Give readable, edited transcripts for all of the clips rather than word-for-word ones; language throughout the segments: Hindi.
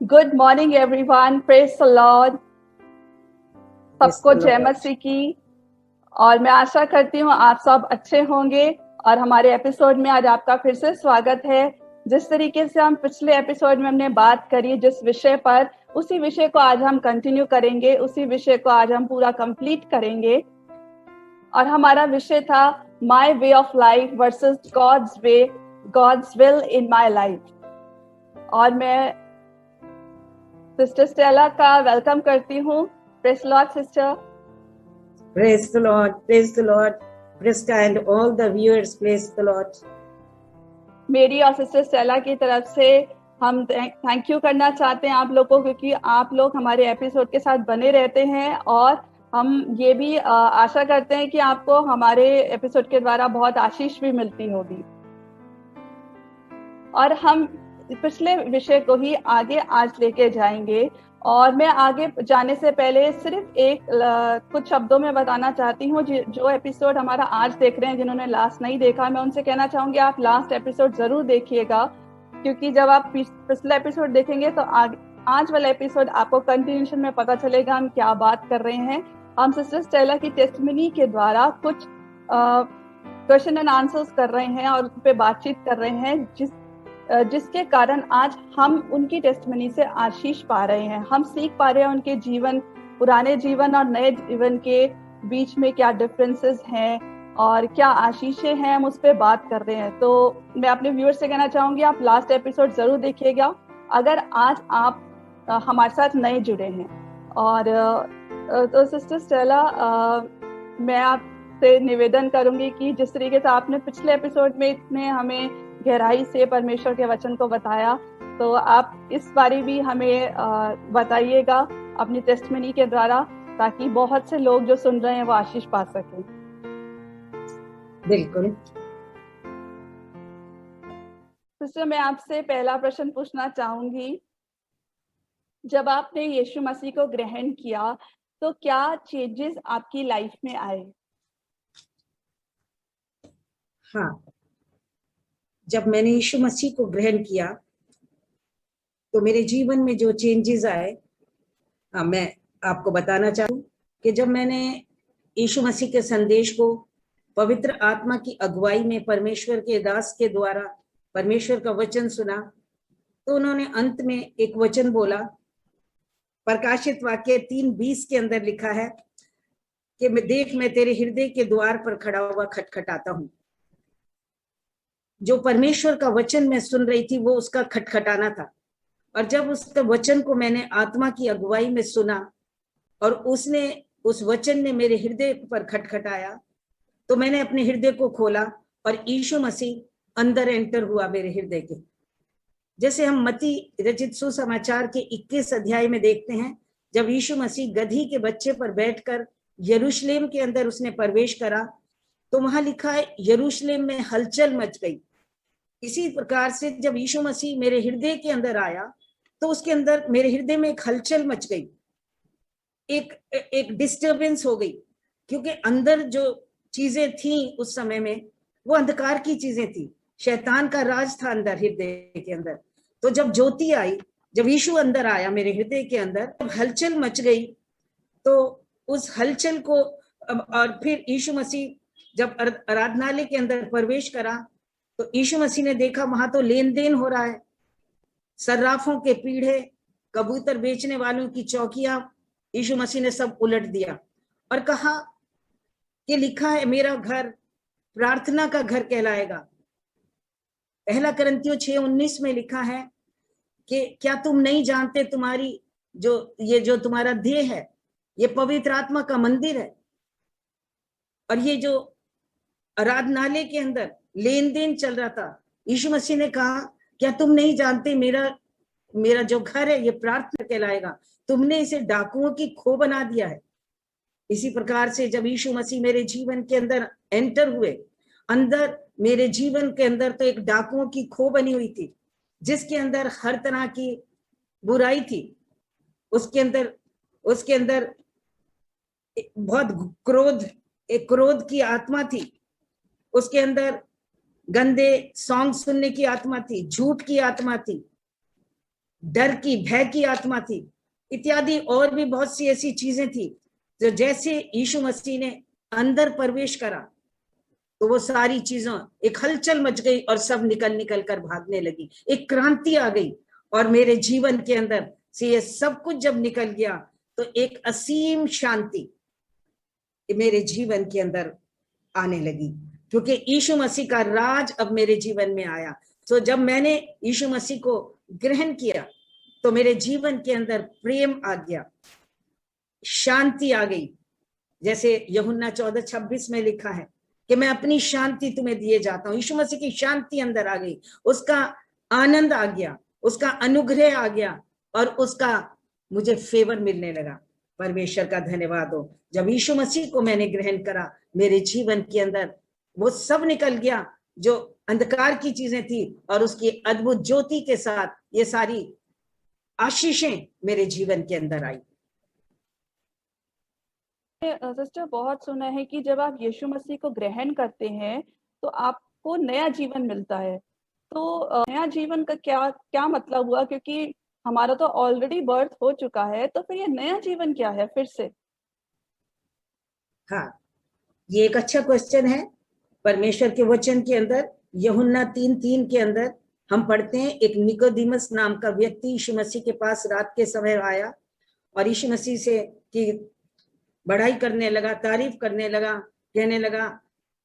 Good morning everyone, praise the Lord. सबको जय मसीह की। और मैं आशा करती हूँ आप सब अच्छे होंगे। और हमारे एपिसोड में आज आपका फिर से स्वागत है। जिस तरीके से हम पिछले एपिसोड में हमने बात करी जिस विषय पर, उसी विषय को आज हम कंटिन्यू करेंगे, उसी विषय को आज हम पूरा कंप्लीट करेंगे। और हमारा विषय था my way of life versus God's way, God's will in my life. और मैं सिस्टर स्टेला का वेलकम करती हूँ। Praise the Lord sister. Praise the Lord, praise the Lord, Priska and all the viewers, praise the Lord. मेरी और सिस्टर स्टेला की तरफ से हम थैंक यू करना चाहते हैं आप लोगों को, क्योंकि आप लोग हमारे एपिसोड के साथ बने रहते हैं। और हम ये भी आशा करते हैं कि आपको हमारे एपिसोड के द्वारा बहुत आशीष भी मिलती होगी। और हम पिछले विषय को ही आगे आज लेके जाएंगे। और मैं आगे जाने से पहले सिर्फ कुछ शब्दों में बताना चाहती हूँ। जो एपिसोड हमारा आज देख रहे हैं, जिन्होंने लास्ट नहीं देखा, मैं उनसे कहना चाहूंगी आप लास्ट एपिसोड जरूर देखिएगा, क्योंकि जब आप पिछला एपिसोड देखेंगे तो आज वाला एपिसोड आपको कंटिन्यूशन में पता चलेगा हम क्या बात कर रहे हैं। हम सिस्टर स्टेला की टेस्टिमनी के द्वारा कुछ क्वेश्चन एंड आंसर्स कर रहे हैं और उस पर बातचीत कर रहे हैं, जिसके कारण आज हम उनकी टेस्टिमनी से आशीष पा रहे हैं। हम सीख पा रहे हैं उनके जीवन, पुराने जीवन और नए जीवन के बीच में क्या डिफरेंसेस हैं और क्या आशीषें हैं, हम उस पर बात कर रहे हैं। तो मैं अपने व्यूअर्स से कहना चाहूंगी आप लास्ट एपिसोड जरूर देखिएगा अगर आज आप हमारे साथ नए जुड़े हैं। और तो सिस्टर स्टेला, मैं आपसे निवेदन करूंगी कि जिस तरीके से आपने पिछले एपिसोड में इतने हमें गहराई से परमेश्वर के वचन को बताया, तो आप इस बारे भी हमें बताइएगा अपनी टेस्टमनी के द्वारा, ताकि बहुत से लोग जो सुन रहे हैं वो आशीष पा सकें। बिल्कुल सिस्टर, मैं आपसे पहला प्रश्न पूछना चाहूंगी। जब आपने यीशु मसीह को ग्रहण किया तो क्या चेंजेस आपकी लाइफ में आए? हाँ, जब मैंने यीशु मसीह को ग्रहण किया तो मेरे जीवन में जो चेंजेस आए, मैं आपको बताना चाहूँ कि जब मैंने यीशु मसीह के संदेश को पवित्र आत्मा की अगुवाई में परमेश्वर के दास के द्वारा परमेश्वर का वचन सुना, तो उन्होंने अंत में एक वचन बोला। प्रकाशित वाक्य 3:20 के अंदर लिखा है कि मैं तेरे हृदय के द्वार पर खड़ा हुआ खटखटाता हूँ। जो परमेश्वर का वचन मैं सुन रही थी वो उसका खटखटाना था। और जब उसका वचन को मैंने आत्मा की अगुवाई में सुना और उस वचन ने मेरे हृदय पर खटखटाया, तो मैंने अपने हृदय को खोला और यीशु मसीह अंदर एंटर हुआ मेरे हृदय के। जैसे हम मत्ती रचित सुसमाचार के 21 अध्याय में देखते हैं, जब यीशु मसीह गधी के बच्चे पर बैठकर यरूशलेम के अंदर उसने प्रवेश करा, तो वहां लिखा है यरूशलेम में हलचल मच गई। इसी प्रकार से जब यीशु मसीह मेरे हृदय के अंदर आया तो उसके अंदर मेरे हृदय में एक हलचल मच गई, एक डिस्टर्बेंस हो गई, क्योंकि अंदर जो चीजें थी उस समय में वो अंधकार की चीजें थी, शैतान का राज था अंदर हृदय के अंदर। तो जब ज्योति आई, जब यीशु अंदर आया मेरे हृदय के अंदर, जब हलचल मच गई, तो उस हलचल को और फिर यीशु मसीह जब आराधनालय के अंदर प्रवेश करा तो यीशु मसीह ने देखा वहां तो लेन देन हो रहा है। सर्राफों के पीढ़े, कबूतर बेचने वालों की चौकियां, यीशु मसीह ने सब उलट दिया और कहा कि लिखा है मेरा घर प्रार्थना का घर कहलाएगा। पहला कुरिन्थियों 6:19 में लिखा है कि क्या तुम नहीं जानते तुम्हारी जो तुम्हारा देह है ये पवित्र आत्मा का मंदिर है। और ये जो आराधनालय के अंदर लेन देन चल रहा था, यीशु मसीह ने कहा क्या तुम नहीं जानते मेरा जो घर है ये प्रार्थना कहलाएगा, तुमने इसे डाकुओं की खो बना दिया है। इसी प्रकार से जब यीशु मसीह मेरे जीवन के अंदर एंटर हुए, अंदर मेरे जीवन के अंदर तो एक डाकुओं की खो बनी हुई थी, जिसके अंदर हर तरह की बुराई थी। उसके अंदर बहुत क्रोध की आत्मा थी, उसके अंदर गंदे सॉन्ग सुनने की आत्मा थी, झूठ की आत्मा थी, डर की, भय की आत्मा थी, इत्यादि और भी बहुत सी ऐसी चीजें थी जो जैसे यीशु मसीह ने अंदर प्रवेश करा तो वो सारी चीजों, एक हलचल मच गई और सब निकल निकल कर भागने लगी, एक क्रांति आ गई। और मेरे जीवन के अंदर से ये सब कुछ जब निकल गया तो एक असीम शांति मेरे जीवन के अंदर आने लगी, क्योंकि यीशु मसीह का राज अब मेरे जीवन में आया। तो जब मैंने यीशु मसीह को ग्रहण किया तो मेरे जीवन के अंदर प्रेम आ गया, शांति आ गई। जैसे यूहन्ना 14:26 में लिखा है कि मैं अपनी शांति तुम्हें दिए जाता हूं। यीशु मसीह की शांति अंदर आ गई, उसका आनंद आ गया, उसका अनुग्रह आ गया और उसका मुझे फेवर मिलने लगा। परमेश्वर का धन्यवाद हो। जब यीशु मसीह को मैंने ग्रहण करा, मेरे जीवन के अंदर वो सब निकल गया जो अंधकार की चीजें थी, और उसकी अद्भुत ज्योति के साथ ये सारी आशीषें मेरे जीवन के अंदर आई। सिस्टर, बहुत सुना है कि जब आप यीशु मसीह को ग्रहण करते हैं तो आपको नया जीवन मिलता है। तो नया जीवन का क्या क्या मतलब हुआ? क्योंकि हमारा तो ऑलरेडी बर्थ हो चुका है, तो फिर ये नया जीवन क्या है फिर से? हाँ, ये एक अच्छा क्वेश्चन है। परमेश्वर के वचन के अंदर यूहन्ना 3:3 के अंदर हम पढ़ते हैं, एक निकोदिमस नाम का व्यक्ति यीशु मसीह के पास रात के समय आया और यीशु मसीह से की बढ़ाई करने लगा, तारीफ करने लगा, कहने लगा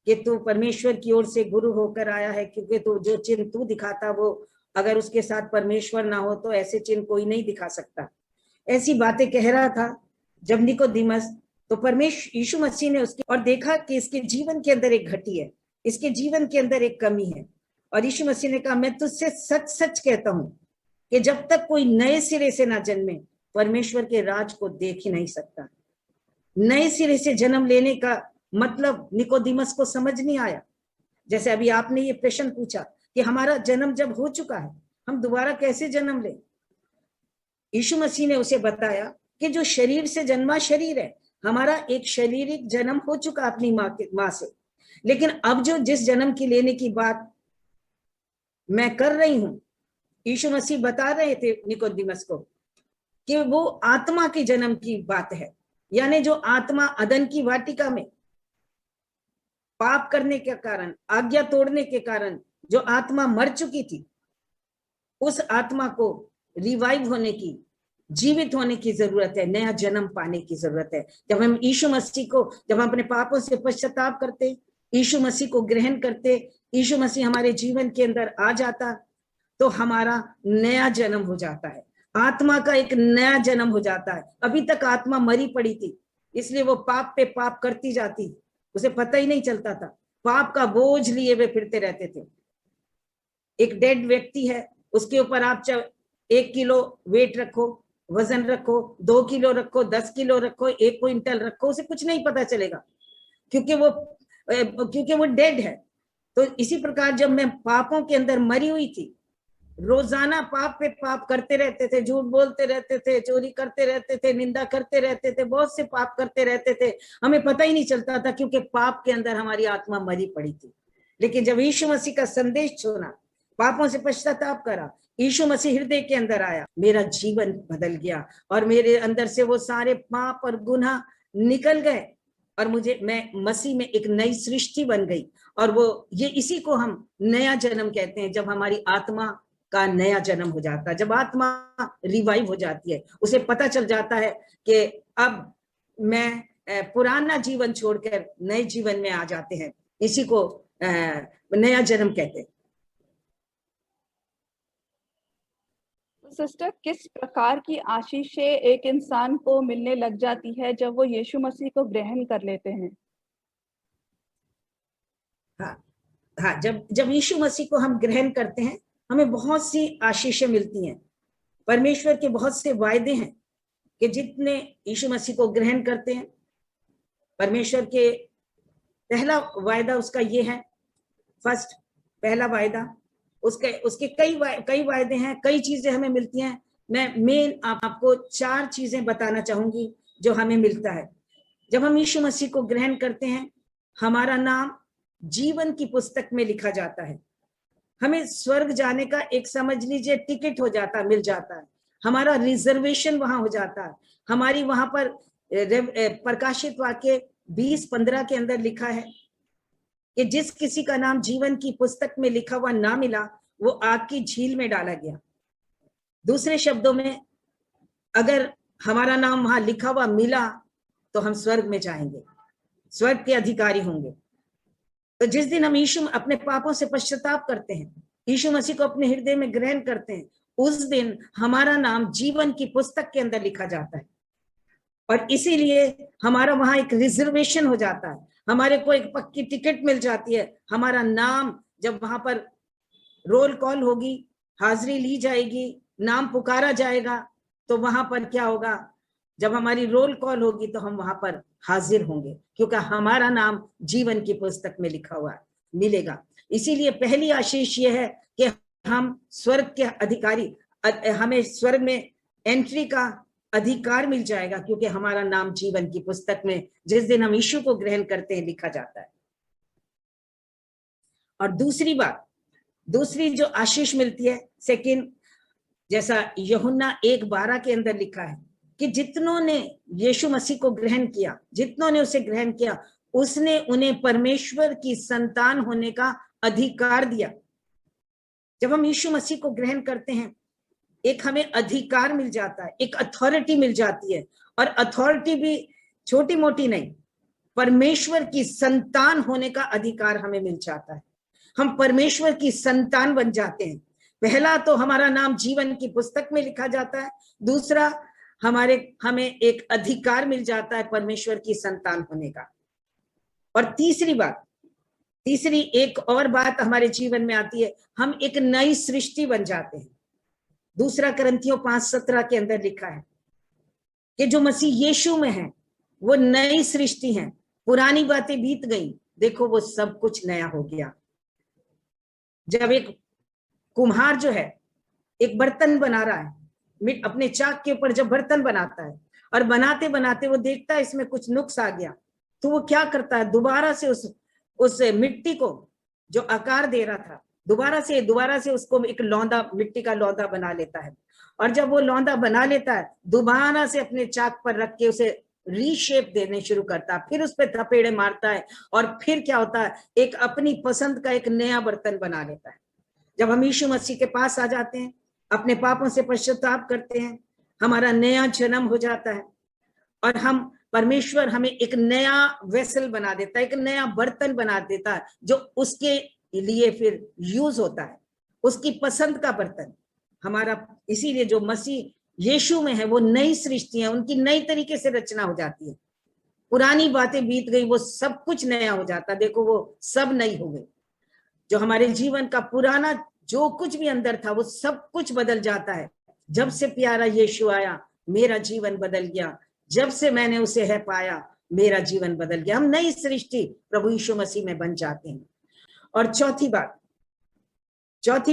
कि तू परमेश्वर की ओर से गुरु होकर आया है, क्योंकि तू जो चिन्ह तू दिखाता वो अगर उसके साथ परमेश्वर ना हो तो ऐसे चिन्ह कोई नहीं दिखा सकता। ऐसी बातें कह रहा था जब निकोदिमस, तो परमेश्वर यीशु मसीह ने उसकी और देखा कि इसके जीवन के अंदर एक घटी है, इसके जीवन के अंदर एक कमी है। और यीशु मसीह ने कहा, मैं तुझसे सच सच कहता हूं कि जब तक कोई नए सिरे से ना जन्मे परमेश्वर के राज को देख ही नहीं सकता। नए सिरे से जन्म लेने का मतलब निकोदिमस को समझ नहीं आया। जैसे अभी आपने ये प्रश्न पूछा कि हमारा जन्म जब हो चुका है हम दोबारा कैसे जन्म लें। यीशु मसीह ने उसे बताया कि जो शरीर से जन्मा शरीर है, हमारा एक शारीरिक जन्म हो चुका अपनी माँ से, लेकिन अब जो जिस जन्म की लेने की बात मैं कर रही हूं, यीशु मसीह बता रहे थे निकोदिमस को कि वो आत्मा के जन्म की बात है। यानी जो आत्मा अदन की वाटिका में पाप करने के कारण, आज्ञा तोड़ने के कारण जो आत्मा मर चुकी थी, उस आत्मा को रिवाइव होने की, जीवित होने की जरूरत है, नया जन्म पाने की जरूरत है। जब हम यीशु मसीह को, जब हम अपने पापों से पश्चाताप करते, यीशु मसीह को ग्रहण करते, यीशु मसीह हमारे जीवन के अंदर आ जाता, तो हमारा नया जन्म हो जाता है, आत्मा का एक नया जन्म हो जाता है। अभी तक आत्मा मरी पड़ी थी, इसलिए वो पाप पे पाप करती जाती, उसे पता ही नहीं चलता था, पाप का बोझ लिए वे फिरते रहते थे। एक डेड व्यक्ति है, उसके ऊपर आप चाहे 1 किलो वेट रखो, वजन रखो, 2 किलो रखो, 10 किलो रखो, 1 क्विंटल रखो, उसे कुछ नहीं पता चलेगा, क्योंकि वो डेड है। तो इसी प्रकार जब मैं पापों के अंदर मरी हुई थी, रोजाना पाप पे पाप करते रहते थे, झूठ बोलते रहते थे, चोरी करते रहते थे, निंदा करते रहते थे, बहुत से पाप करते रहते थे, हमें पता ही नहीं चलता था, क्योंकि पाप के अंदर हमारी आत्मा मरी पड़ी थी। लेकिन जब यीशु मसीह का संदेश सुना, पापों से पश्चाताप करा, यीशु मसीह हृदय के अंदर आया, मेरा जीवन बदल गया और मेरे अंदर से वो सारे पाप और गुनाह निकल गए और मैं मसीह में एक नई सृष्टि बन गई। और वो ये इसी को हम नया जन्म कहते हैं, जब हमारी आत्मा का नया जन्म हो जाता है, जब आत्मा रिवाइव हो जाती है, उसे पता चल जाता है कि अब मैं पुराना जीवन छोड़कर नए जीवन में आ जाते हैं, इसी को नया जन्म कहते हैं। सिस्टर, किस प्रकार की आशीषें एक इंसान को मिलने लग जाती है जब वो यीशु मसीह को ग्रहण कर लेते हैं? हाँ, जब यीशु मसीह को हम ग्रहण करते हैं, हमें बहुत सी आशीषें मिलती हैं। परमेश्वर के बहुत से वायदे हैं कि जितने यीशु मसीह को ग्रहण करते हैं, परमेश्वर के पहला वायदा उसका ये है, फर्स्ट पहला वायदा, उसके कई वायदे हैं, कई चीजें हमें मिलती हैं। मैं मेन आपको 4 चीजें बताना चाहूंगी जो हमें मिलता है जब हम यीशु मसीह को ग्रहण करते हैं। हमारा नाम जीवन की पुस्तक में लिखा जाता है। हमें स्वर्ग जाने का एक समझ लीजिए टिकट हो जाता, मिल जाता है, हमारा रिजर्वेशन वहां हो जाता है। हमारी वहां पर प्रकाशित वाक्य 20:15 के अंदर लिखा है कि जिस किसी का नाम जीवन की पुस्तक में लिखा हुआ ना मिला, वो आग की झील में डाला गया। दूसरे शब्दों में, अगर हमारा नाम वहां लिखा हुआ मिला तो हम स्वर्ग में जाएंगे, स्वर्ग के अधिकारी होंगे। तो जिस दिन हम यीशु अपने पापों से पश्चाताप करते हैं, यीशु मसीह को अपने हृदय में ग्रहण करते हैं, उस दिन हमारा नाम जीवन की पुस्तक के अंदर लिखा जाता है। और इसीलिए हमारा वहां एक रिजर्वेशन हो जाता है, हमारे को एक पक्की टिकट मिल जाती है। हमारा नाम जब वहां पर रोल कॉल होगी, हाजिरी ली जाएगी, नाम पुकारा जाएगा, तो वहां पर क्या होगा, जब हमारी रोल कॉल होगी तो हम वहां पर हाजिर होंगे, क्योंकि हमारा नाम जीवन की पुस्तक में लिखा हुआ मिलेगा। इसीलिए पहली आशीष यह है कि हम स्वर्ग के अधिकारी, हमें स्वर्ग में एंट्री का अधिकार मिल जाएगा, क्योंकि हमारा नाम जीवन की पुस्तक में जिस दिन हम यीशु को ग्रहण करते हैं लिखा जाता है। और दूसरी बात, दूसरी जो आशीष मिलती है सेकंड, जैसा यूहन्ना 1:12 के अंदर लिखा है कि जितनों ने यीशु मसीह को ग्रहण किया, जितनों ने उसे ग्रहण किया, उसने उन्हें परमेश्वर की संतान होने का अधिकार दिया। जब हम यीशु मसीह को ग्रहण करते हैं, एक हमें अधिकार मिल जाता है, एक अथॉरिटी मिल जाती है, और अथॉरिटी भी छोटी मोटी नहीं, परमेश्वर की संतान होने का अधिकार हमें मिल जाता है। हम परमेश्वर की संतान बन जाते हैं। पहला तो हमारा नाम जीवन की पुस्तक में लिखा जाता है, दूसरा हमें एक अधिकार मिल जाता है परमेश्वर की संतान होने का। और तीसरी एक और बात हमारे जीवन में आती है, हम एक नई सृष्टि बन जाते हैं। दूसरा कुरिन्थियों 5:17 के अंदर लिखा है कि जो मसीह यीशु में है वो नई सृष्टि है, पुरानी बातें बीत गई, देखो वो सब कुछ नया हो गया। जब एक कुम्हार जो है एक बर्तन बना रहा है, अपने चाक के ऊपर जब बर्तन बनाता है, और बनाते बनाते वो देखता है इसमें कुछ नुक्स आ गया, तो वो क्या करता है, दोबारा से उस मिट्टी को जो आकार दे रहा था, दोबारा से उसको एक लौंदा, मिट्टी का लौंदा बना लेता है। और जब वो लौंदा बना लेता है, दोबारा से अपने चाक पर रख के उसे रीशेप देने शुरू करता है, फिर उस पर थपेड़े मारता है, और फिर क्या होता है, एक अपनी पसंद का एक नया बर्तन बना लेता है। जब हम यीशु मसीह के पास आ जाते हैं, अपने पापों से पश्चाताप करते हैं, हमारा नया जन्म हो जाता है, और परमेश्वर हमें एक नया वेसल बना देता है, एक नया बर्तन बना देता है, जो उसके लिए फिर यूज होता है, उसकी पसंद का बर्तन हमारा। इसीलिए जो मसीह यीशु में है वो नई सृष्टि है, उनकी नई तरीके से रचना हो जाती है। पुरानी बातें बीत गई, वो सब कुछ नया हो जाता, देखो वो सब नई हो गई। जो हमारे जीवन का पुराना जो कुछ भी अंदर था वो सब कुछ बदल जाता है। जब से प्यारा यीशु आया, मेरा जीवन बदल गया, जब से मैंने उसे है पाया, मेरा जीवन बदल गया। हम नई सृष्टि प्रभु यीशु मसीह में बन जाते हैं। और चौथी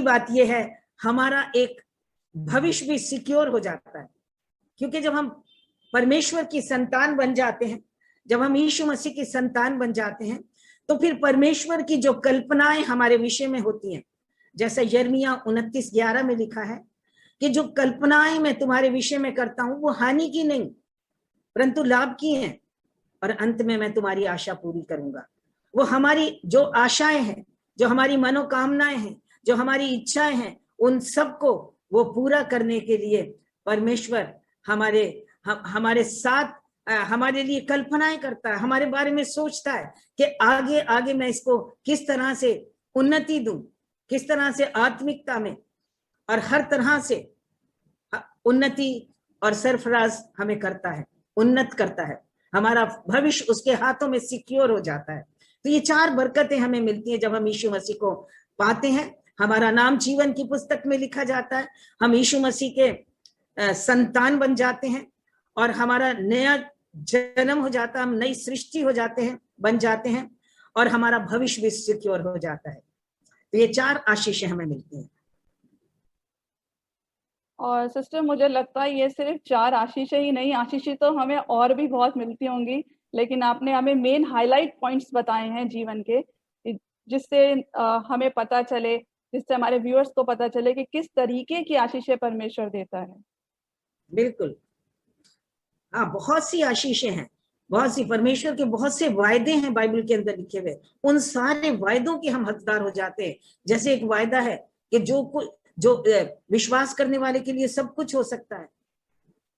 बात यह है, हमारा एक भविष्य भी सिक्योर हो जाता है, क्योंकि जब हम परमेश्वर की संतान बन जाते हैं, जब हम यीशु मसीह की संतान बन जाते हैं, तो फिर परमेश्वर की जो कल्पनाएं हमारे विषय में होती हैं, जैसा यिर्मयाह 29:11 में लिखा है कि जो कल्पनाएं मैं तुम्हारे विषय में करता हूं वो हानि की नहीं परंतु लाभ की हैं, और अंत में मैं तुम्हारी आशा पूरी करूंगा। वो हमारी जो आशाएं हैं, जो हमारी मनोकामनाएं हैं, जो हमारी इच्छाएं हैं, उन सबको वो पूरा करने के लिए परमेश्वर हमारे साथ हमारे लिए कल्पनाएं करता है, हमारे बारे में सोचता है कि आगे आगे मैं इसको किस तरह से उन्नति दूं, किस तरह से आत्मिकता में और हर तरह से उन्नति और सरफराज हमें करता है, उन्नत करता है। हमारा भविष्य उसके हाथों में सिक्योर हो जाता है। तो ये 4 बरकतें हमें मिलती हैं जब हम यीशु मसीह को पाते हैं। हमारा नाम जीवन की पुस्तक में लिखा जाता है, हम यीशु मसीह के संतान बन जाते हैं, और हमारा नया जन्म हो जाता है, हम नई सृष्टि हो जाते हैं, बन जाते हैं, और हमारा भविष्य भी सिक्योर हो जाता है। तो ये 4 आशीषें हमें मिलती हैं। और सिस्टर मुझे लगता है ये सिर्फ 4 आशीषें ही नहीं, आशीषें तो हमें और भी बहुत मिलती होंगी, लेकिन आपने हमें मेन हाईलाइट पॉइंट्स बताए हैं जीवन के, जिससे हमें पता चले, जिससे हमारे व्यूअर्स को पता चले कि किस तरीके की आशीषें परमेश्वर देता है। बिल्कुल, हाँ, बहुत सी आशीषें हैं, बहुत सी परमेश्वर के बहुत से वायदे हैं बाइबल के अंदर लिखे हुए, उन सारे वायदों के हम हकदार हो जाते हैं। जैसे एक वायदा है कि जो विश्वास करने वाले के लिए सब कुछ हो सकता है।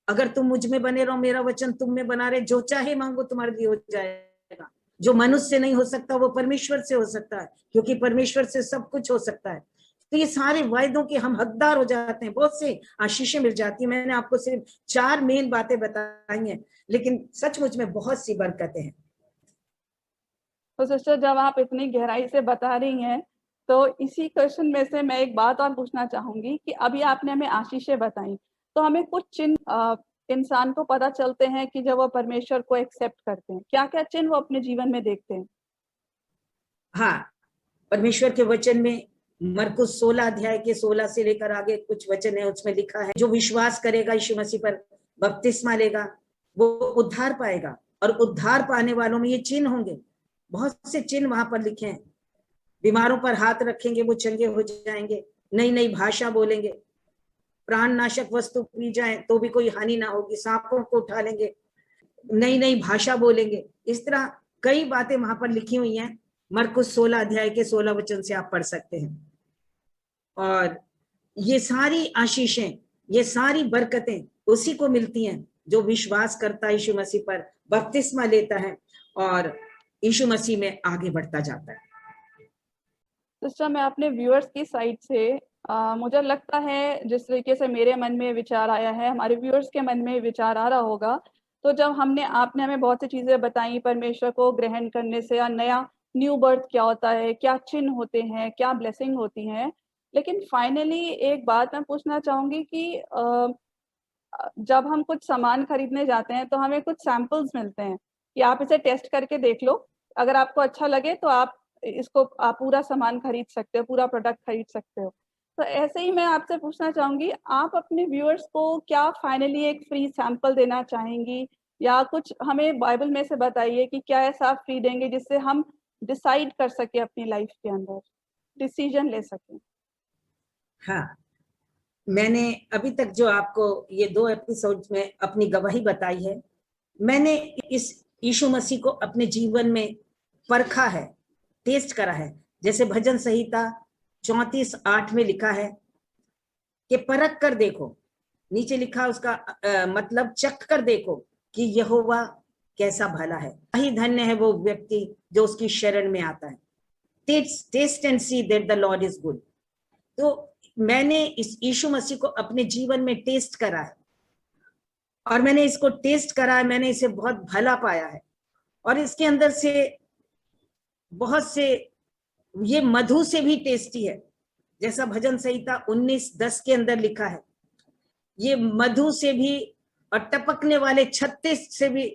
अगर तुम मुझ में बने रहो, मेरा वचन तुम में बना रहे, जो चाहे मांगो तुम्हारे लिए हो जाएगा। जो मनुष्य से नहीं हो सकता वो परमेश्वर से हो सकता है, क्योंकि परमेश्वर से सब कुछ हो सकता है। तो ये सारे वायदों के हम हकदार हो जाते हैं, बहुत से आशीषें मिल जाती है। मैंने आपको सिर्फ 4 मेन बातें बताई हैं, लेकिन सचमुच में बहुत सी बरकतें हैं। तो सिस्टर, जब आप इतनी गहराई से बता रही हैं, तो इसी क्वेश्चन में से मैं एक बात और पूछना चाहूंगी कि अभी आपने हमें आशीषें बताई, तो हमें कुछ चिन्ह इंसान को पता चलते हैं कि जब वो परमेश्वर को एक्सेप्ट करते हैं, क्या क्या चिन्ह वो अपने जीवन में देखते हैं? हाँ, परमेश्वर के वचन में मरकुस 16 अध्याय के 16 से लेकर आगे कुछ वचन है, उसमें लिखा है जो विश्वास करेगा यीशु मसीह पर, बपतिस्मा लेगा, वो उद्धार पाएगा। और उद्धार पाने वालों में ये चिन्ह होंगे, बहुत से चिन्ह वहां पर लिखे हैं। बीमारों पर हाथ रखेंगे वो चंगे हो जाएंगे, नई नई भाषा बोलेंगे, प्राण नाशक वस्तु पी जाए तो भी कोई हानि ना होगी, सांपों को उठा लेंगे, नई नई भाषा बोलेंगे। इस तरह कई बातें वहां पर लिखी हुई हैं। मरकुस 16 अध्याय के 16 वचन से आप पढ़ सकते हैं। और ये सारी आशीषें, ये सारी बरकतें उसी को मिलती हैं जो विश्वास करता है यीशु मसीह पर, बपतिस्मा लेता है और यीशु मसीह में आगे बढ़ता जाता है। सिस्टर, मैं अपने व्यूअर्स की साइड से मुझे लगता है जिस तरीके से मेरे मन में विचार आया है, हमारे व्यूअर्स के मन में विचार आ रहा होगा। तो जब आपने हमें बहुत सी चीजें बताई परमेश्वर को ग्रहण करने से, या नया न्यू बर्थ क्या होता है, क्या चिन्ह होते हैं, क्या ब्लेसिंग होती हैं, लेकिन फाइनली एक बात मैं पूछना चाहूंगी कि जब हम कुछ सामान खरीदने जाते हैं तो हमें कुछ सैंपल्स मिलते हैं कि आप इसे टेस्ट करके देख लो, अगर आपको अच्छा लगे तो आप पूरा सामान खरीद सकते हो, पूरा प्रोडक्ट खरीद सकते हो। तो ऐसे ही मैं आपसे पूछना चाहूंगी, आप अपने व्यूअर्स को क्या फाइनली एक फ्री सैंपल देना चाहेंगी, या कुछ हमें बाइबल में से बताइए कि क्या ऐसा आप फ्री देंगे जिससे हम डिसाइड कर सके अपनी लाइफ के अंदर, डिसीजन ले सकें? हाँ, मैंने अभी तक जो आपको ये 2 एपिसोड में अपनी गवाही बताई है, मैंने इस यीशु मसीह को अपने जीवन में परखा है, टेस्ट करा है। जैसे भजन संहिता 34:8 में लिखा है कि परख कर देखो, नीचे लिखा उसका मतलब चख कर देखो कि यहोवा कैसा भला है, ही धन्य है वो व्यक्ति जो उसकी शरण में आता है। Taste and see that the Lord is good. तो मैंने इस यीशु मसीह को अपने जीवन में टेस्ट करा है, और मैंने इसको टेस्ट करा है, मैंने इसे बहुत भला पाया है। और इसके अंदर से बहुत से, ये मधु से भी टेस्टी है, जैसा भजन संहिता 19:10 के अंदर लिखा है, ये मधु से भी और टपकने वाले छत्ते से भी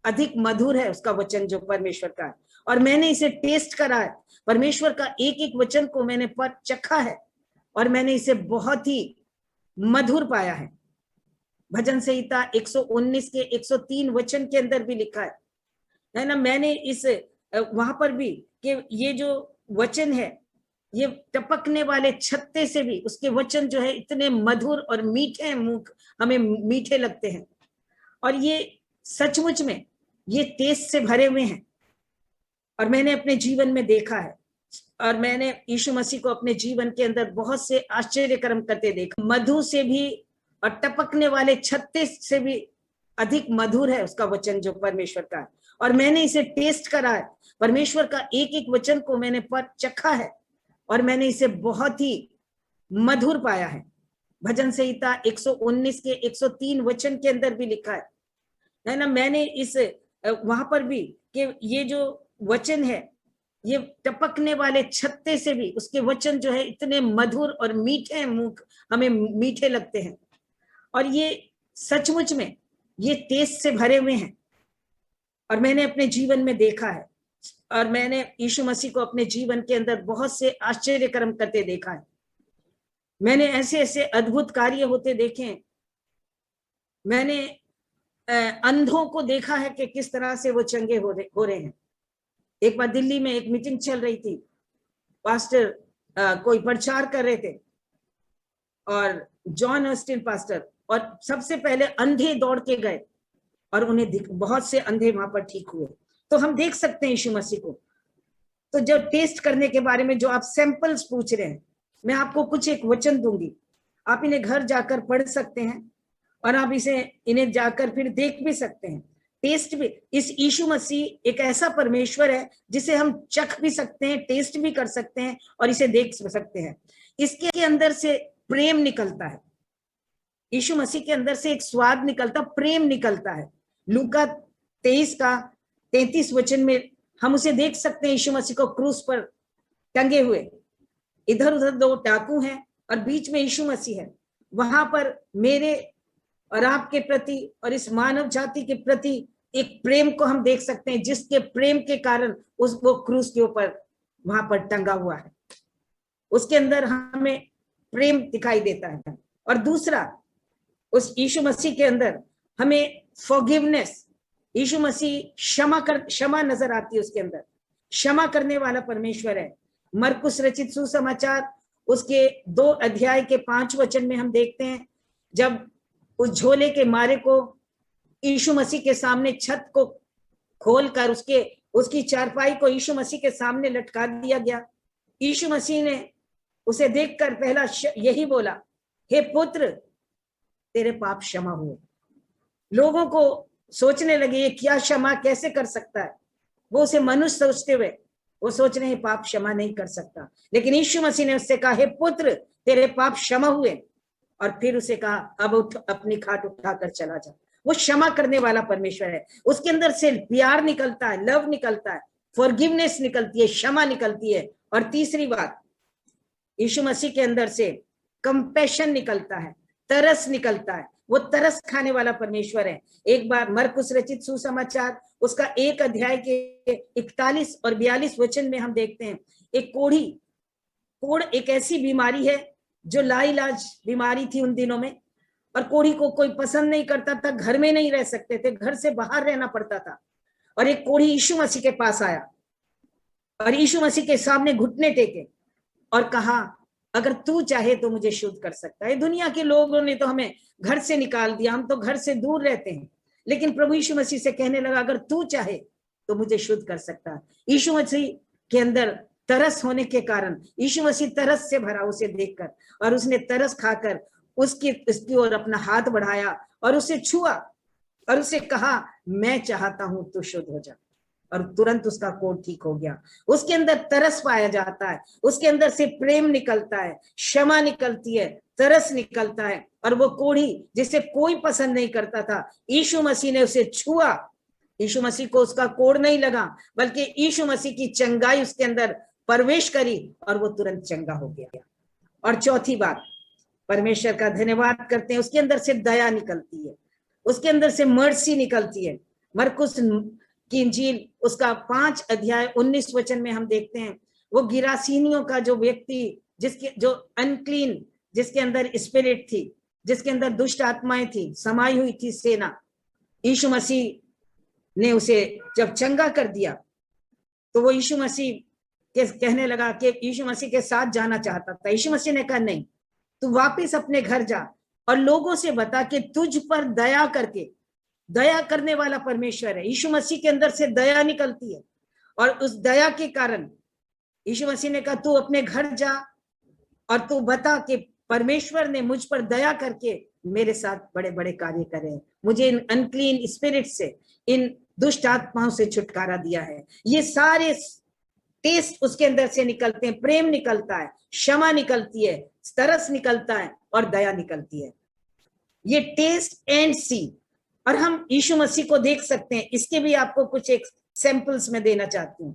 अधिक मधुर है उसका वचन जो परमेश्वर का है। और मैंने इसे टेस्ट करा है, परमेश्वर का एक एक वचन को मैंने चखा है, और मैंने इसे बहुत ही मधुर पाया है। भजन संहिता 119 के 103 वचन के अंदर भी लिखा है ना। मैंने इस वहां पर भी कि ये जो वचन है, ये टपकने वाले छत्ते से भी उसके वचन जो है इतने मधुर और मीठे हैं, मुंह हमें मीठे लगते हैं। और ये सचमुच में ये टेस्ट से भरे हुए हैं, और मैंने अपने जीवन में देखा है। और मैंने यीशु मसीह को अपने जीवन के अंदर बहुत से आश्चर्य कर्म करते देखा। मधु से भी और टपकने वाले छत्ते से भी अधिक मधुर है उसका वचन जो परमेश्वर का है। और मैंने इसे टेस्ट करा है, परमेश्वर का एक एक वचन को मैंने चखा है, और मैंने इसे बहुत ही मधुर पाया है। भजन संहिता 119 के 103 वचन के अंदर भी लिखा है ना। मैंने इस वहां पर भी कि ये जो वचन है, ये टपकने वाले छत्ते से भी उसके वचन जो है इतने मधुर और मीठे हैं, मुंह हमें मीठे लगते हैं। और ये सचमुच में ये टेस्ट से भरे हुए हैं, और मैंने अपने जीवन में देखा है। और मैंने यीशु मसीह को अपने जीवन के अंदर बहुत से आश्चर्य कर्म करते देखा है। मैंने ऐसे ऐसे अद्भुत कार्य होते देखे। मैंने अंधों को देखा है कि किस तरह से वो चंगे हो रहे हैं। एक बार दिल्ली में एक मीटिंग चल रही थी, पास्टर कोई प्रचार कर रहे थे, और जॉन ऑस्टिन पास्टर, और सबसे पहले अंधे दौड़ के गए और उन्हें बहुत से अंधे वहां पर ठीक हुए। तो हम देख सकते हैं यीशु मसीह को। तो जो टेस्ट करने के बारे में जो आप सैंपल्स पूछ रहे हैं, मैं आपको कुछ एक वचन दूंगी, आप इन्हें घर जाकर पढ़ सकते हैं और आप इन्हें जाकर फिर देख भी सकते हैं, टेस्ट भी। इस यीशु मसीह एक ऐसा परमेश्वर है जिसे हम चख भी सकते हैं, टेस्ट भी कर सकते हैं और इसे देख सकते हैं। इसके अंदर से प्रेम निकलता है, यीशु मसीह के अंदर से एक स्वाद निकलता, प्रेम निकलता है। लूका 23 का 33 वचन में हम उसे देख सकते हैं, यीशु मसीह को क्रूस पर टंगे हुए, इधर उधर दो डाकू हैं और बीच में यीशु मसीह है। वहां पर मेरे और आपके प्रति और इस मानव जाति के प्रति एक प्रेम को हम देख सकते हैं, जिसके प्रेम के कारण वो क्रूस के ऊपर वहां पर टंगा हुआ है। उसके अंदर हमें प्रेम दिखाई देता है। और दूसरा, उस यीशु मसीह के अंदर हमें फॉरगिवनेस, यीशु मसीह क्षमा नजर आती है उसके अंदर, क्षमा करने वाला परमेश्वर है। मरकुस रचित सुसमाचार उसके 2 अध्याय के 5 वचन में हम देखते हैं, जब उस झोले के मारे को यीशु मसीह के सामने छत को खोलकर उसकी चारपाई को यीशु मसीह के सामने लटका दिया गया। यीशु मसीह ने उसे देखकर पहला यही बोला, हे पुत्र, तेरे पाप क्षमा हुए। लोगों को सोचने लगे ये क्या क्षमा कैसे कर सकता है, वो उसे मनुष्य सोचते हुए वो सोच रहे हैं पाप क्षमा नहीं कर सकता। लेकिन यीशु मसीह ने उससे कहा, हे पुत्र, तेरे पाप क्षमा हुए, और फिर उसे कहा अब उठ, अपनी खाट उठाकर चला जा। वो क्षमा करने वाला परमेश्वर है। उसके अंदर से प्यार निकलता है, लव निकलता है, फॉरगिवनेस निकलती है, क्षमा निकलती है। और तीसरी बात, यीशु मसीह के अंदर से कंपैशन निकलता है, तरस निकलता है। वो तरस खाने वाला परमेश्वर है। एक बार मरकुस रचित सुसमाचार उसका 1 अध्याय के 41 और 42 वचन में हम देखते हैं, एक कोढ़ एक ऐसी बीमारी है जो लाइलाज बीमारी थी उन दिनों में, और कोढ़ी को कोई पसंद नहीं करता था, घर में नहीं रह सकते थे, घर से बाहर रहना पड़ता था। और एक कोढ़ी यीशु मसीह के पास आया और यीशु मसीह के सामने घुटने टेके और कहा, अगर तू चाहे तो मुझे शुद्ध कर सकता है। दुनिया के लोगों ने तो हमें घर से निकाल दिया, हम तो घर से दूर रहते हैं, लेकिन प्रभु यीशु मसीह से कहने लगा, अगर तू चाहे तो मुझे शुद्ध कर सकता है। यीशु मसीह के अंदर तरस होने के कारण यीशु मसीह तरस से भरा उसे देखकर, और उसने तरस खाकर उसकी ओर अपना हाथ बढ़ाया और उसे छुआ और उसे कहा, मैं चाहता हूं तू शुद्ध हो जा। और तुरंत उसका कोढ़ ठीक हो गया। उसके अंदर तरस पाया जाता है, उसके अंदर से प्रेम निकलता है, क्षमा निकलती है, तरस निकलता है। और वो कोढ़ी जिसे कोई पसंद नहीं करता था, यीशु मसीह ने उसे छुआ। यीशु मसीह को उसका कोढ़ नहीं लगा, बल्कि यीशु मसीह की चंगाई उसके अंदर प्रवेश करी और वो तुरंत चंगा हो गया। और चौथी बात, परमेश्वर का धन्यवाद करते हैं, उसके अंदर से दया निकलती है, उसके अंदर से मर्सी निकलती है। मरकुस की इंजील उसका 5 अध्याय 19 वचन में हम देखते हैं, वो गिरासीनियों का जो व्यक्ति, जो अनक्लीन, जिसके अंदर स्पिरिट थी, जिसके अंदर दुष्ट आत्माएं थी, समाई हुई थी सेना, यीशु मसीह ने उसे जब चंगा कर दिया तो वो यीशु मसीह के कहने लगा कि यीशु मसीह के साथ जाना चाहता था। यीशु मसीह ने कहा, नहीं, तू वापस अपने घर जा और लोगों से बता कि तुझ पर दया करके, दया करने वाला परमेश्वर है। यीशु मसीह के अंदर से दया निकलती है, और उस दया के कारण यीशु मसीह ने कहा, तू अपने घर जा और तू बता कि परमेश्वर ने मुझ पर दया करके मेरे साथ बड़े बड़े कार्य करे, मुझे इन अनक्लीन स्पिरिट से, इन दुष्ट आत्माओं से छुटकारा दिया है। ये सारे टेस्ट उसके अंदर से निकलते हैं, प्रेम निकलता है, क्षमा निकलती है, तरस निकलता है और दया निकलती है। ये टेस्ट एंड सी। और हम यीशु मसीह को देख सकते हैं, इसके भी आपको कुछ एक सैंपल्स में देना चाहती हूँ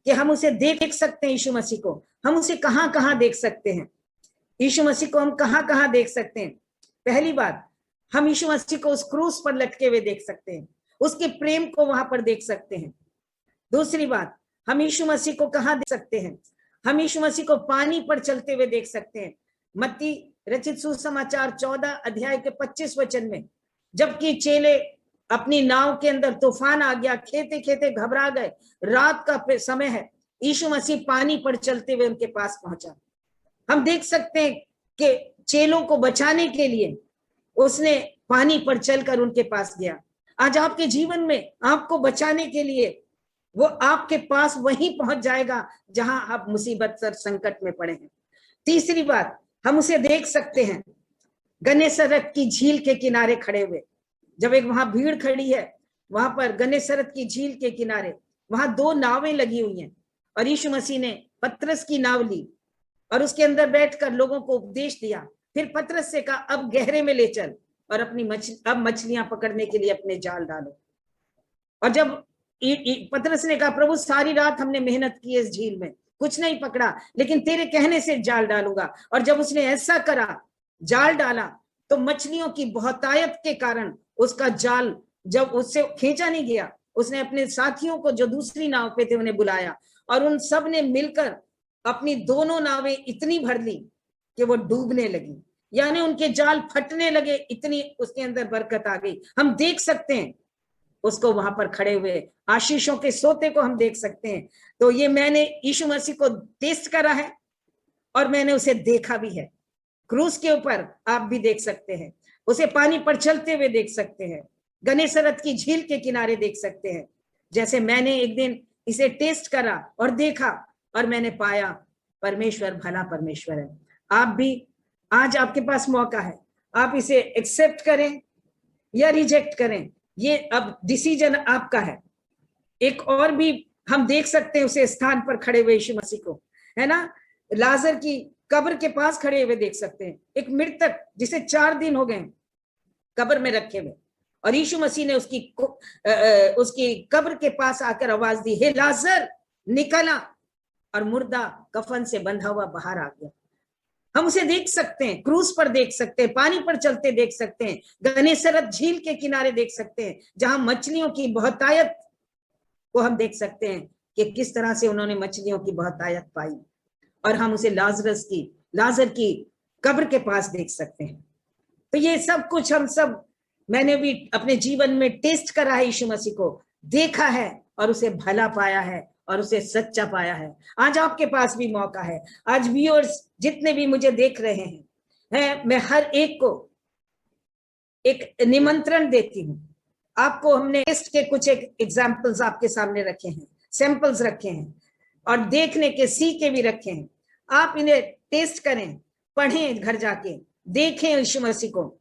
कि हम उसे देख सकते हैं। यीशु मसीह को हम उसे कहाँ कहाँ देख सकते हैं, यीशु मसीह को हम कहाँ कहाँ देख सकते हैं। पहली बात, हम यीशु मसीह को उस क्रूस पर लटके हुए देख सकते हैं, उसके प्रेम को वहां पर देख सकते हैं। दूसरी बात, हम यीशु मसीह को कहाँ देख सकते हैं, हम यीशु मसीह को पानी पर चलते हुए देख सकते हैं। मत्ती रचित सुसमाचार 14 अध्याय के 25 वचन में, जबकि चेले अपनी नाव के अंदर तूफान आ गया, खेते खेते घबरा गए, रात का समय है, यीशु मसीह पानी पर चलते हुए उनके पास पहुंचा हम देख सकते हैं कि चेलों को बचाने के लिए उसने पानी पर चलकर उनके पास गया। आज आपके जीवन में आपको बचाने के लिए वो आपके पास वहीं पहुंच जाएगा जहां आप मुसीबत सर संकट में पड़े हैं। तीसरी बात, हम उसे देख सकते हैं गन्नेसरत की झील के किनारे खड़े हुए। जब एक वहां भीड़ खड़ी है, वहां पर गन्नेसरत की झील के किनारे वहां 2 नावें लगी हुई हैं और यीशु मसीह ने पतरस की नाव ली और उसके अंदर बैठकर लोगों को उपदेश दिया। फिर पतरस से कहा, अब गहरे में ले चल और अपनी अब मछलियां पकड़ने के लिए अपने जाल डालो। और जब पतरस ने कहा, प्रभु सारी रात हमने मेहनत की इस झील में, कुछ नहीं पकड़ा, लेकिन तेरे कहने से जाल डालूंगा। और जब उसने ऐसा करा, जाल डाला, तो मछलियों की बहुतायत के कारण उसका जाल जब उससे खींचा नहीं गया, उसने अपने साथियों को जो दूसरी नाव पे थे उन्हें बुलाया और उन सब ने मिलकर अपनी दोनों नावें इतनी भर ली कि वो डूबने लगी, यानी उनके जाल फटने लगे, इतनी उसके अंदर बरकत आ गई। हम देख सकते हैं उसको वहां पर खड़े हुए आशीषों के सोते को हम देख सकते हैं। तो ये मैंने यीशु मसीह को टेस्ट करा है और मैंने उसे देखा भी है। क्रूज के ऊपर आप भी देख सकते हैं, उसे पानी पर चलते हुए देख सकते हैं, गन्नेसरत की झील के किनारे देख सकते हैं। जैसे मैंने एक दिन इसे टेस्ट करा और देखा और मैंने पाया परमेश्वर भला परमेश्वर है। आप भी, आज आपके पास मौका है, आप इसे एक्सेप्ट करें या रिजेक्ट करें, ये अब डिसीजन आपका है। एक और भी हम देख सकते हैं उसे स्थान पर खड़े हुए यीशु मसीह को, है ना, लाजर की कब्र के पास खड़े हुए देख सकते हैं, एक मृतक जिसे 4 दिन हो गए कब्र में रखे हुए, और यीशु मसीह ने उसकी कब्र के पास आकर आवाज दी, हे लाजर निकला, और मुर्दा कफन से बंधा हुआ बाहर आ गया। हम उसे देख सकते हैं, क्रूज पर देख सकते हैं, पानी पर चलते देख सकते हैं, गन्नेसरत झील के किनारे देख सकते हैं, जहां मछलियों की बहुतायत को हम देख सकते हैं कि किस तरह से उन्होंने मछलियों की बहुतायत पाई। और हम उसे लाजर की कब्र के पास देख सकते हैं। तो ये सब कुछ हम सब, मैंने भी अपने जीवन में टेस्ट करा है, यीशु मसीह को देखा है और उसे भला पाया है और उसे सच्चा पाया है। आज आपके पास भी मौका है। आज व्यूअर्स जितने भी मुझे देख रहे हैं, मैं हर एक को एक निमंत्रण देती हूँ। आपको हमने टेस्ट के कुछ एग्जाम्पल्स आपके सामने रखे हैं, सैंपल्स रखे हैं और देखने के सीखे भी रखे हैं। आप इन्हें टेस्ट करें, पढ़ें, घर जाके देखें यीशु मसीह को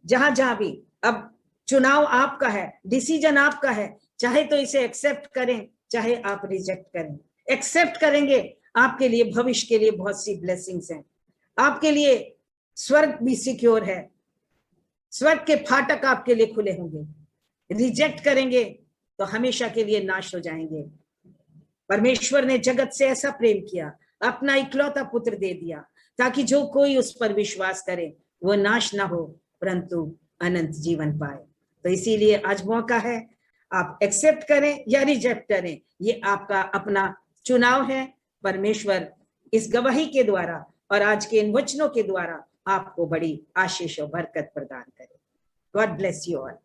जहां जहां भी। अब चुनाव आपका है, डिसीजन आपका है, चाहे तो इसे एक्सेप्ट करें, चाहे आप रिजेक्ट करें। एक्सेप्ट करेंगे, आपके लिए भविष्य के लिए बहुत सी ब्लेसिंग्स हैं, आपके लिए स्वर्ग भी सिक्योर है, स्वर्ग के फाटक आपके लिए खुले होंगे। रिजेक्ट करेंगे तो हमेशा के लिए नाश हो जाएंगे। परमेश्वर ने जगत से ऐसा प्रेम किया, अपना इकलौता पुत्र दे दिया, ताकि जो कोई उस पर विश्वास करे वो नाश ना हो परंतु अनंत जीवन पाए। तो इसीलिए आज मौका है, आप एक्सेप्ट करें या रिजेक्ट करें, ये आपका अपना चुनाव है। परमेश्वर इस गवाही के द्वारा और आज के इन वचनों के द्वारा आपको बड़ी आशीष और बरकत प्रदान करे। God bless you all.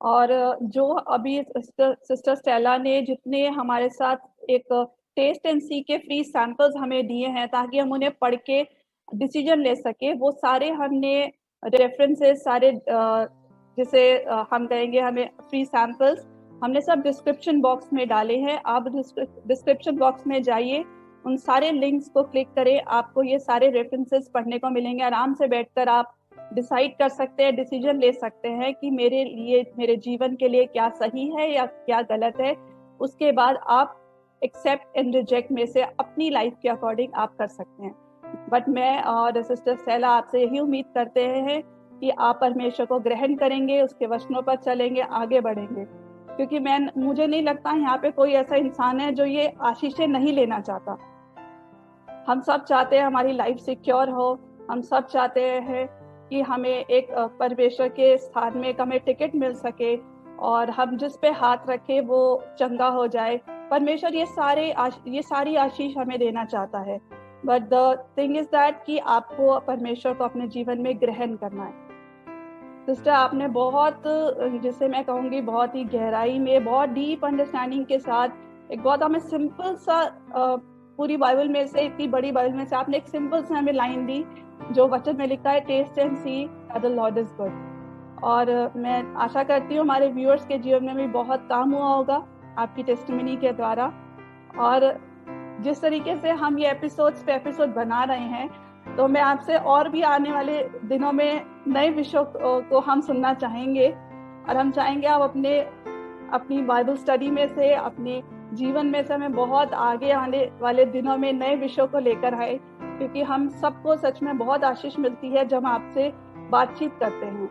और जो अभी सिस्टर स्टेला ने जितने हमारे साथ एक टेस्ट एंड सी के फ्री सैंपल्स हमें दिए हैं ताकि हम उन्हें पढ़ के डिसीजन ले सके, वो सारे हमने रेफरेंसेस सारे जिसे हम कहेंगे हमें फ्री सैंपल्स हमने सब डिस्क्रिप्शन बॉक्स में डाले हैं। आप डिस्क्रिप्शन बॉक्स में जाइए, उन सारे लिंक्स को क्लिक करें, आपको ये सारे रेफरेंसेस पढ़ने को मिलेंगे। आराम से बैठकर आप डिसाइड कर सकते हैं, डिसीजन ले सकते हैं कि मेरे लिए, मेरे जीवन के लिए क्या सही है या क्या गलत है। उसके बाद आप एक्सेप्ट एंड रिजेक्ट में से अपनी लाइफ के अकॉर्डिंग आप कर सकते हैं। बट मैं और सिस्टर स्टेला आपसे यही उम्मीद करते हैं कि आप परमेश्वर को ग्रहण करेंगे, उसके वचनों पर चलेंगे, आगे बढ़ेंगे, क्योंकि मुझे नहीं लगता यहाँ पे कोई ऐसा इंसान है जो ये आशीषें नहीं लेना चाहता। हम सब चाहते हैं हमारी लाइफ सिक्योर हो, हम सब चाहते हैं कि हमें एक परमेश्वर के स्थान में हमें टिकट मिल सके और हम जिस पे हाथ रखे वो चंगा हो जाए। परमेश्वर ये सारी आशीष हमें देना चाहता है। But the thing is that कि आपको परमेश्वर को अपने जीवन में ग्रहण करना है। सिस्टर आपने बहुत, जिसे मैं कहूँगी बहुत ही गहराई में, बहुत डीप अंडरस्टैंडिंग के साथ एक बहुत हमें सिंपल सा पूरी बाइबल में से, इतनी बड़ी बाइबल में से आपने एक सिंपल से हमें लाइन दी जो वचन में लिखा है, taste and see that the Lord is good. और मैं आशा करती हूँ हमारे व्यूअर्स के जीवन में भी बहुत काम हुआ होगा आपकी टेस्टिमनी के द्वारा। और जिस तरीके से हम ये एपिसोड्स पे एपिसोड बना रहे हैं, तो मैं आपसे और भी आने वाले दिनों में नए विषयों को हम सुनना चाहेंगे, और हम चाहेंगे आप अपनी बाइबल स्टडी में से, अपने जीवन में से हमें बहुत आगे आने वाले दिनों में नए विषयों को लेकर आए, क्योंकि हम सबको सच में बहुत आशीष मिलती है जब हम आपसे बातचीत करते हैं।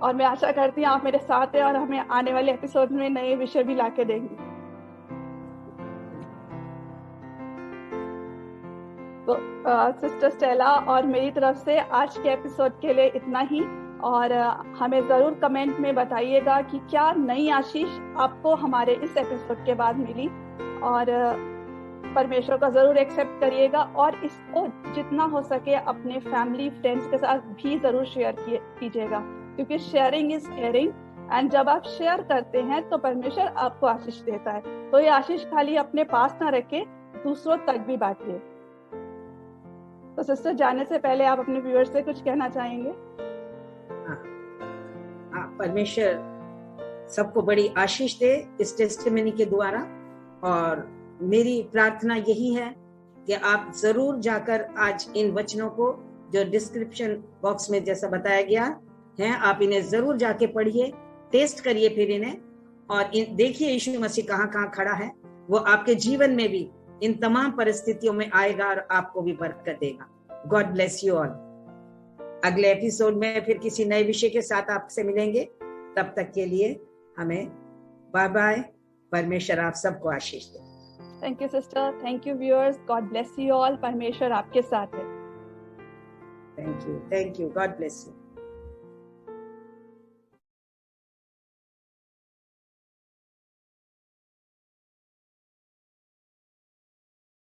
और मैं आशा करती हूँ आप मेरे साथ हैं और हमें आने वाले एपिसोड में नए विषय भी लाके देंगे। तो सिस्टर स्टेला और मेरी तरफ से आज के एपिसोड के लिए इतना ही, और हमें जरूर कमेंट में बताइएगा कि क्या नई आशीष आपको हमारे इस एपिसोड के बाद मिली, और परमेश्वर का जरूर एक्सेप्ट करिएगा, और इसको जितना हो सके अपने फैमिली फ्रेंड्स के साथ भी जरूर शेयर कीजिएगा, क्योंकि शेयरिंग इज केयरिंग, एंड जब आप शेयर करते हैं तो परमेश्वर आपको आशीष देता है। तो ये आशीष खाली अपने पास ना रखे, दूसरों तक भी बांटिए। तो सिस्टर, जाने से पहले आप अपने व्यूअर्स से कुछ कहना चाहेंगे? परमेश्वर सबको बड़ी आशीष दे इस टेस्टिमनी के द्वारा, और मेरी प्रार्थना यही है कि आप जरूर जाकर आज इन वचनों को जो डिस्क्रिप्शन बॉक्स में जैसा बताया गया है, आप इन्हें जरूर जाके पढ़िए, टेस्ट करिए फिर इन्हें, और देखिए यीशु मसीह कहाँ कहाँ खड़ा है। वो आपके जीवन में भी इन तमाम परिस्थितियों में आएगा और आपको भी बरकत देगा। God bless you all. अगले एपिसोड में फिर किसी नए विषय के साथ आपसे मिलेंगे। तब तक के लिए हमें बाय बाय। परमेश्वर आप सबको आशीष दे। Thank you sister, thank you viewers, God bless you all. परमेश्वर आपके साथ है। Thank you, God bless you.